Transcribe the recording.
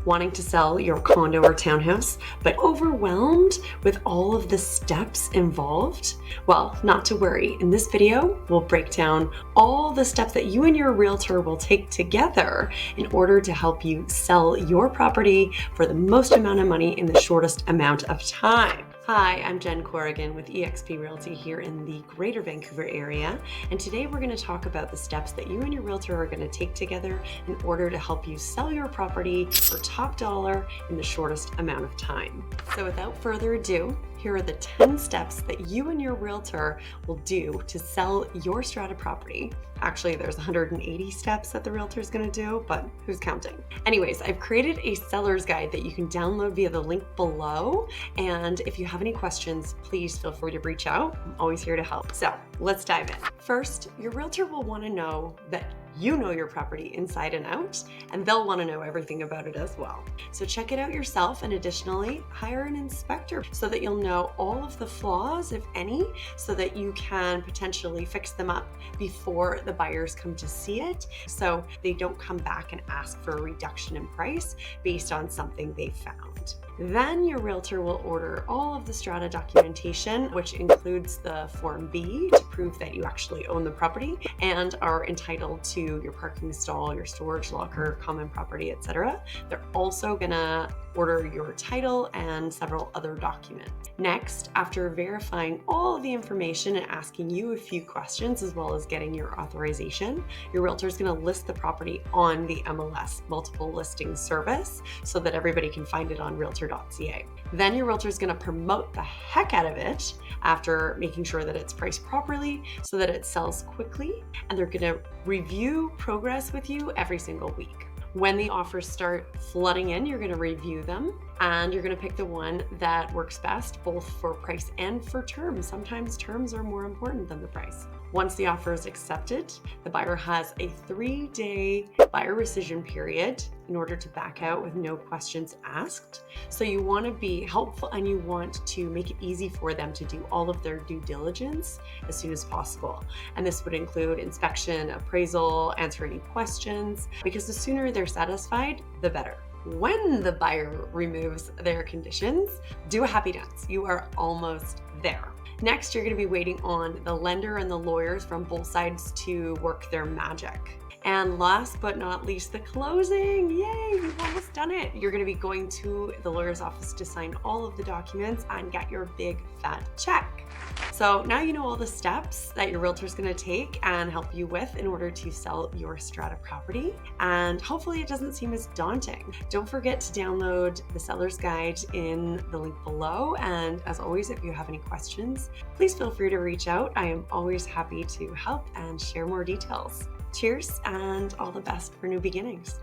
wanting to sell your condo or townhouse, but overwhelmed with all of the steps involved? Well, not to worry. In this video, we'll break down all the steps that you and your realtor will take together in order to help you sell your property for the most amount of money in the shortest amount of time. Hi, I'm Jen Corrigan with eXp Realty here in the Greater Vancouver area, and today we're going to talk about the steps that you and your realtor are going to take together in order to help you sell your property for top dollar in the shortest amount of time. So without further ado, here are the 10 steps that you and your realtor will do to sell your strata property. Actually, there's 180 steps that the realtor is going to do, but who's counting? Anyways, I've created a seller's guide that you can download via the link below. And if you have any questions, please feel free to reach out. I'm always here to help. So let's dive in. First, your realtor will want to know that you know your property inside and out, and they'll want to know everything about it as well. So check it out yourself, and additionally, hire an inspector so that you'll know all of the flaws, if any, so that you can potentially fix them up before the buyers come to see it, so they don't come back and ask for a reduction in price based on something they found. Then your realtor will order all of the strata documentation, which includes the Form B to prove that you actually own the property and are entitled to your parking stall, your storage locker, common property, etc. They're also gonna order your title and several other documents. Next, after verifying all of the information and asking you a few questions, as well as getting your authorization, your realtor is going to list the property on the MLS, multiple listing service, so that everybody can find it on Realtor.ca. Then your realtor is going to promote the heck out of it after making sure that it's priced properly so that it sells quickly, and they're going to review progress with you every single week. When the offers start flooding in, you're going to review them and you're going to pick the one that works best, both for price and for terms. Sometimes terms are more important than the price. Once the offer is accepted, the buyer has a 3-day buyer rescission period in order to back out with no questions asked. So you want to be helpful and you want to make it easy for them to do all of their due diligence as soon as possible. And this would include inspection, appraisal, answer any questions, because the sooner they're satisfied, the better. When the buyer removes their conditions, do a happy dance. You are almost there. Next, you're going to be waiting on the lender and the lawyers from both sides to work their magic. And last but not least, the closing. Yay, you've almost done it. You're going to be going to the lawyer's office to sign all of the documents and get your big fat check. So now you know all the steps that your realtor is going to take and help you with in order to sell your strata property. And hopefully it doesn't seem as daunting. Don't forget to download the seller's guide in the link below. And as always, if you have any questions, please feel free to reach out. I am always happy to help and share more details. Cheers and all the best for new beginnings.